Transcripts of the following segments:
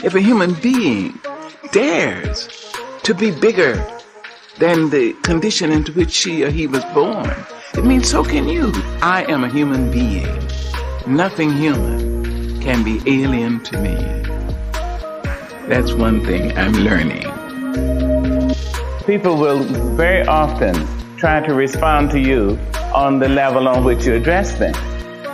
If a human being dares to be bigger than the condition into which she or he was born, it means so can you. I am a human being. Nothing human can be alien to me. That's one thing I'm learning. People will very often try to respond to you on the level on which you address them.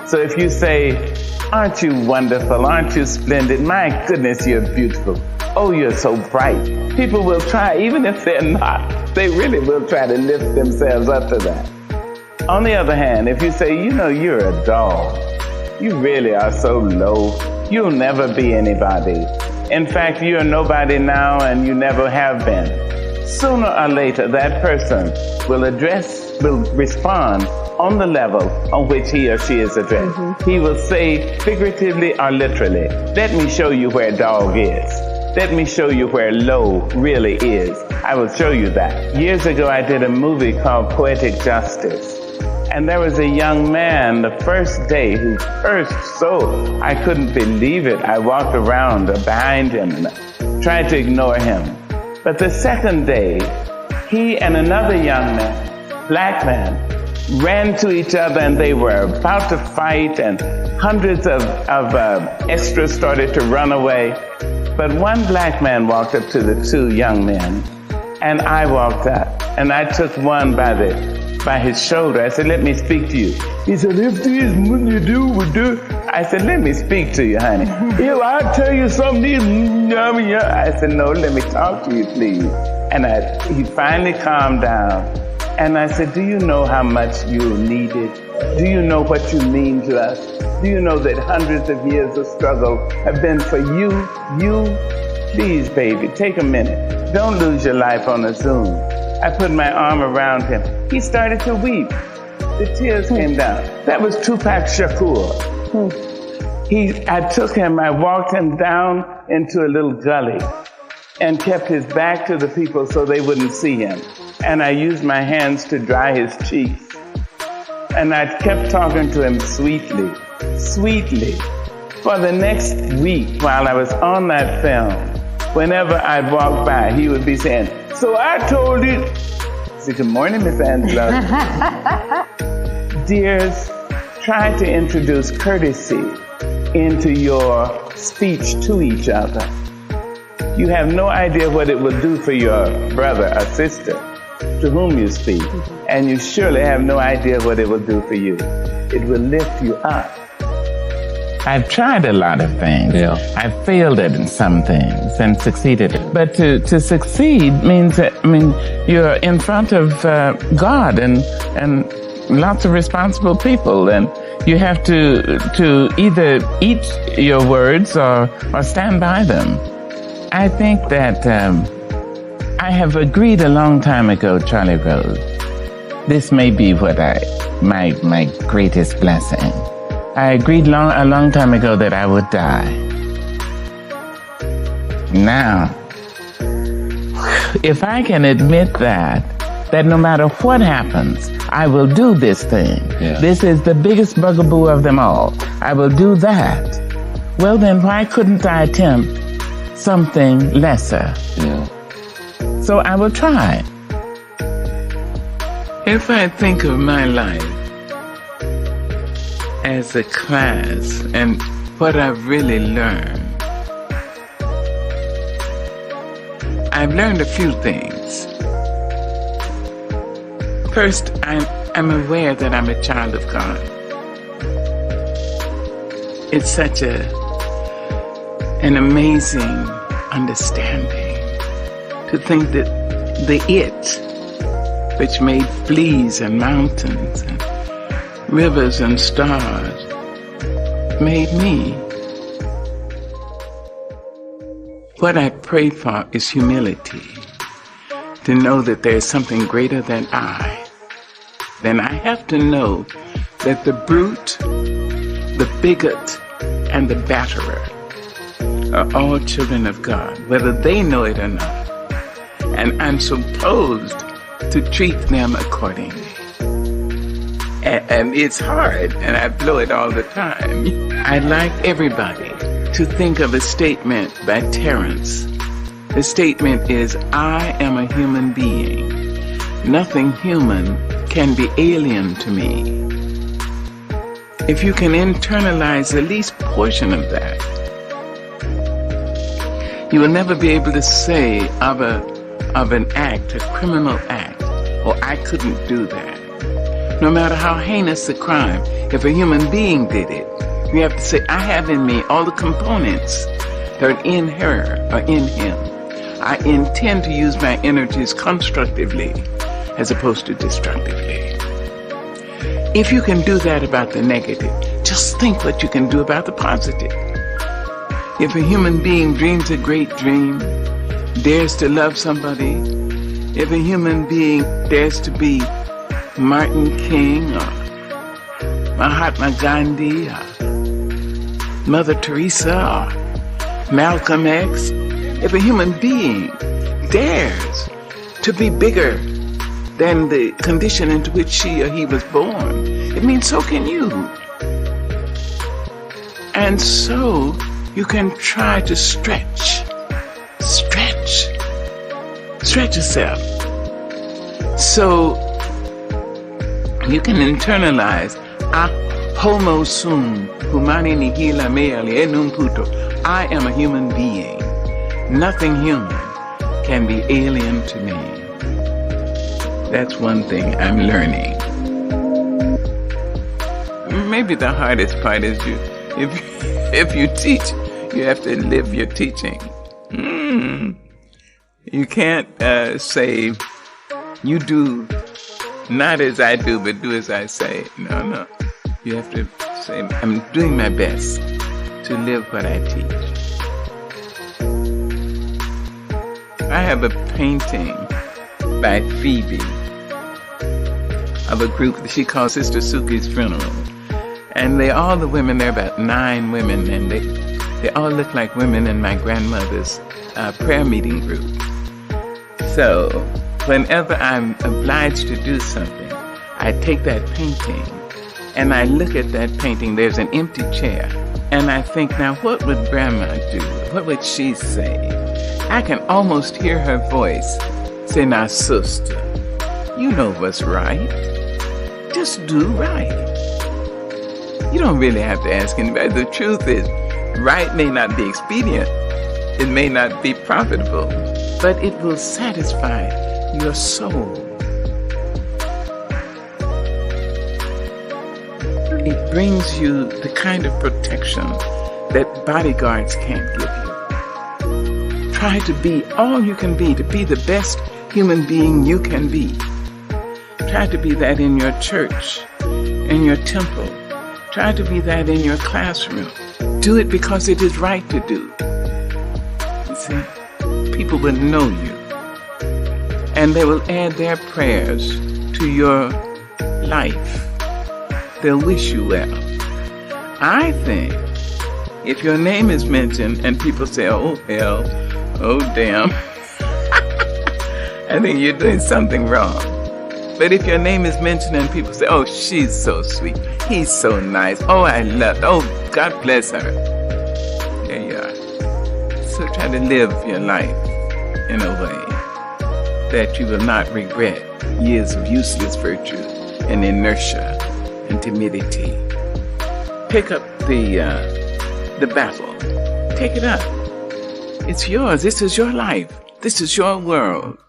So if you say, aren't you wonderful? Aren't you splendid? My goodness, you're beautiful. Oh, you're so bright. People will try, even if they're not, they really will try to lift themselves up to that. On the other hand, if you say, you know, you're a doll. You really are so low. You'll never be anybody. In fact, you're nobody now and you never have been. Sooner or later, that person will respond on the level on which he or she is addressed. Mm-hmm. He will say figuratively or literally, let me show you where dog is. Let me show you where low really is. I will show you that. Years ago, I did a movie called Poetic Justice. And there was a young man, the first day, who cursed so I couldn't believe it. I walked around behind him and tried to ignore him. But the second day, he and another young man, black man, ran to each other and they were about to fight and hundreds of extras started to run away. But one black man walked up to the two young men and I walked up and I took one by his shoulder. I said, let me speak to you. He said, if this money do, would do. I said, let me speak to you, honey. If I tell you something, I said, no, let me talk to you, please. And he finally calmed down. And I said, do you know how much you're needed? Do you know what you mean to us? Do you know that hundreds of years of struggle have been for you? Please, baby, take a minute. Don't lose your life on a Zoom. I put my arm around him. He started to weep. The tears came down. That was Tupac Shakur. I took him, I walked him down into a little gully and kept his back to the people so they wouldn't see him. And I used my hands to dry his cheeks. And I kept talking to him sweetly. For the next week, while I was on that film, whenever I'd walk by, he would be saying, so I told you. I said, good morning, Miss Angelou. Dears, try to introduce courtesy into your speech to each other. You have no idea what it will do for your brother or sister to whom you speak, and you surely have no idea what it will do for you. It will lift you up. I've tried a lot of things. Yeah. I've failed at some things and succeeded. But to succeed means that, you're in front of God and lots of responsible people, and you have to either eat your words or stand by them. I think that I have agreed a long time ago, Charlie Rose. This may be what my greatest blessing. I agreed a long time ago that I would die. Now, if I can admit that no matter what happens, I will do this thing. Yeah. This is the biggest bugaboo of them all. I will do that. Well, then why couldn't I attempt something lesser? Yeah. So I will try. If I think of my life as a class and what I've really learned, I've learned a few things. First, I'm aware that I'm a child of God. It's such an amazing understanding to think that the it, which made fleas and mountains and rivers and stars, made me. What I pray for is humility, to know that there is something greater than I. Then I have to know that the brute, the bigot, and the batterer are all children of God, whether they know it or not. And I'm supposed to treat them accordingly. And it's hard, and I blow it all the time. I like everybody. to think of a statement by Terence. The statement is, I am a human being. Nothing human can be alien to me. If you can internalize the least portion of that, you will never be able to say of an act, a criminal act, or I couldn't do that. No matter how heinous the crime, if a human being did it, you have to say, I have in me all the components that are in her or in him. I intend to use my energies constructively as opposed to destructively. If you can do that about the negative, just think what you can do about the positive. If a human being dreams a great dream, dares to love somebody, if a human being dares to be Martin King or Mahatma Gandhi or Mother Teresa or Malcolm X, if a human being dares to be bigger than the condition into which she or he was born, it means so can you. And so you can try to stretch yourself. So you can internalize, homo sum, humani nihila mea alienum puto. I am a human being. Nothing human can be alien to me. That's one thing I'm learning. Maybe the hardest part is if you teach, you have to live your teaching. You can't say, you do not as I do, but do as I say. No. You have to say, I'm doing my best to live what I teach. I have a painting by Phoebe of a group that she calls Sister Suki's Funeral. And all the women, there are about 9 women, and they all look like women in my grandmother's prayer meeting group. So whenever I'm obliged to do something, I take that painting and I look at that painting. There's an empty chair. And I think, now what would Grandma do? What would she say? I can almost hear her voice say, now sister, you know what's right. Just do right. You don't really have to ask anybody. The truth is, right may not be expedient. It may not be profitable, but it will satisfy your soul. It brings you the kind of protection that bodyguards can't give you. Try to be all you can be, to be the best human being you can be. Try to be that in your church, in your temple. Try to be that in your classroom. Do it because it is right to do. You see, people will know you. And they will add their prayers to your life. They'll wish you well. I think if your name is mentioned and people say, oh hell, oh damn, I think you're doing something wrong. But if your name is mentioned and people say, oh, she's so sweet, he's so nice, oh, I love, oh, God bless her. There you are. So try to live your life in a way that you will not regret years of useless virtue and inertia and timidity. Pick up the battle. Take it up. It's yours. This is your life. This is your world.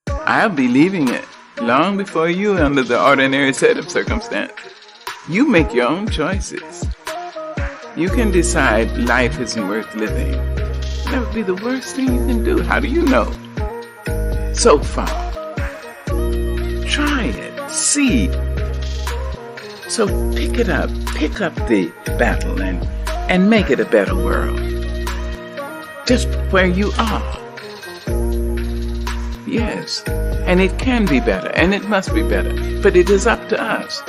I'll be leaving it long before you under the ordinary set of circumstances. You make your own choices. You can decide life isn't worth living. That would be the worst thing you can do. How do you know? So far. Try it. See. So pick it up. Pick up the battle and make it a better world. Just where you are. Yes. And it can be better, and it must be better, but it is up to us.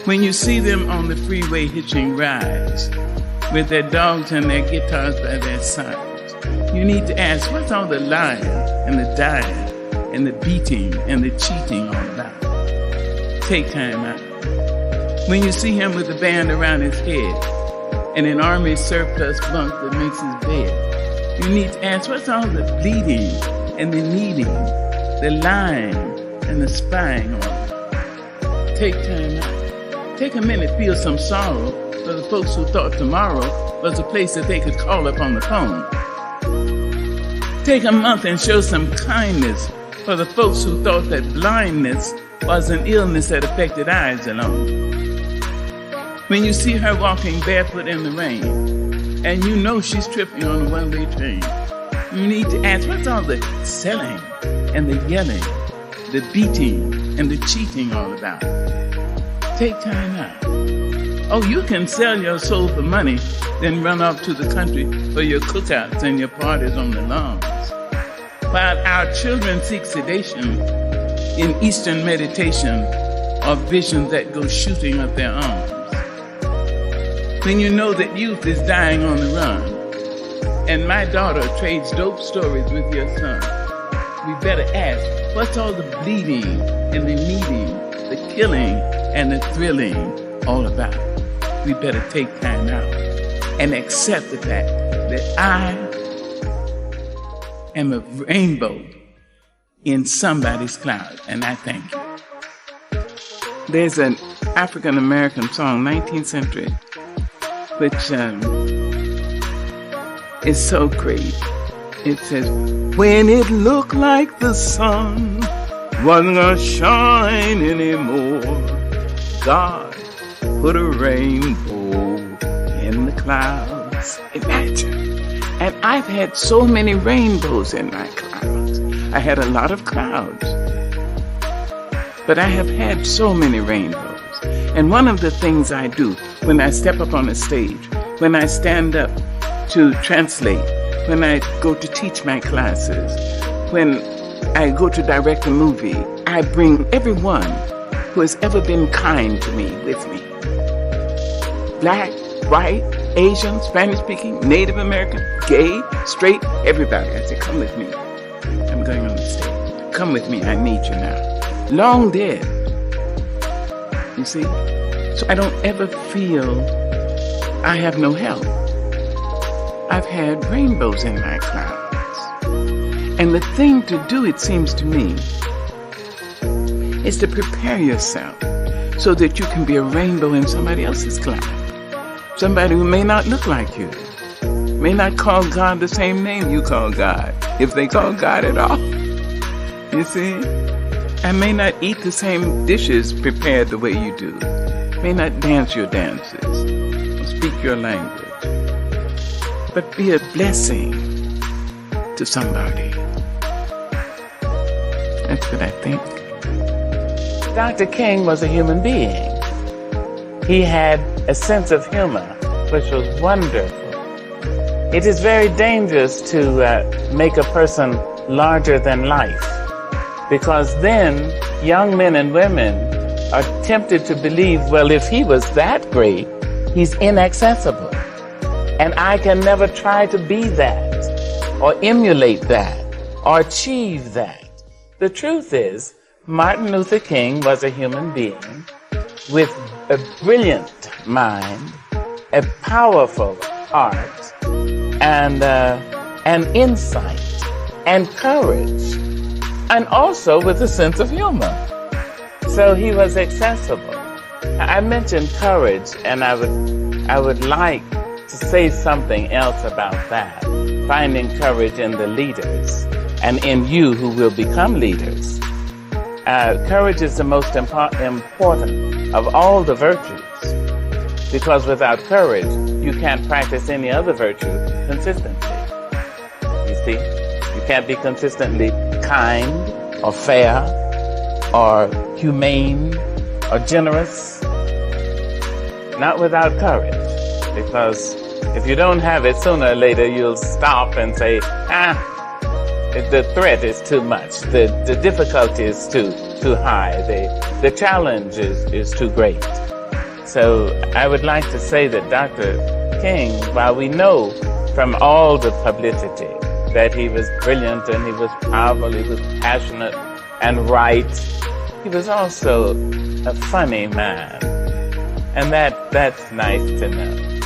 When you see them on the freeway hitching rides, with their dogs and their guitars by their sides, you need to ask, what's all the lying and the dying and the beating and the cheating all about? Take time out. When you see him with the band around his head, and an army surplus bunk that makes his bed. You need to ask, what's all the bleeding and the kneading, the lying and the spying on? Take time out. Take a minute, feel some sorrow for the folks who thought tomorrow was a place that they could call up on the phone. Take a month and show some kindness for the folks who thought that blindness was an illness that affected eyes alone. When you see her walking barefoot in the rain, and you know she's tripping on a one-way train, you need to ask, what's all the selling and the yelling, the beating and the cheating all about? Take time out. Oh, you can sell your soul for money, then run off to the country for your cookouts and your parties on the lawns. While our children seek sedation in Eastern meditation or visions that go shooting up their arms. When you know that youth is dying on the run, and my daughter trades dope stories with your son, we better ask, what's all the bleeding and the kneading, the killing and the thrilling all about? We better take time out and accept the fact that I am a rainbow in somebody's cloud, and I thank you. There's an African American song, 19th century, which is so great. It says, when it looked like the sun wasn't gonna shine anymore, God put a rainbow in the clouds. Imagine. And I've had so many rainbows in my clouds. I had a lot of clouds, but I have had so many rainbows. And one of the things I do when I step up on a stage, when I stand up to translate, when I go to teach my classes, when I go to direct a movie, I bring everyone who has ever been kind to me with me. Black, white, Asian, Spanish-speaking, Native American, gay, straight, everybody. I say, come with me. I'm going on the stage. Come with me, I need you now. Long dead. You see? So I don't ever feel I have no help. I've had rainbows in my clouds. And the thing to do, it seems to me, is to prepare yourself so that you can be a rainbow in somebody else's cloud. Somebody who may not look like you, may not call God the same name you call God, if they call God at all. You see? I may not eat the same dishes prepared the way you do, may not dance your dances, or speak your language, but be a blessing to somebody. That's what I think. Dr. King was a human being. He had a sense of humor, which was wonderful. It is very dangerous to make a person larger than life, because then young men and women are tempted to believe, well, if he was that great, he's inaccessible. And I can never try to be that, or emulate that, or achieve that. The truth is, Martin Luther King was a human being with a brilliant mind, a powerful heart, and insight, and courage, and also with a sense of humor. So he was accessible. I mentioned courage, and I would like to say something else about that. Finding courage in the leaders, and in you who will become leaders. Courage is the most important of all the virtues, because without courage, you can't practice any other virtue consistently. You see, you can't be consistently kind, or fair, or humane, or generous. Not without courage, because if you don't have it, sooner or later you'll stop and say, the threat is too much, the difficulty is too high, the challenge is too great. So I would like to say that Dr. King, while we know from all the publicity that he was brilliant and he was powerful, he was passionate and right, he was also a funny man. And that's nice to know.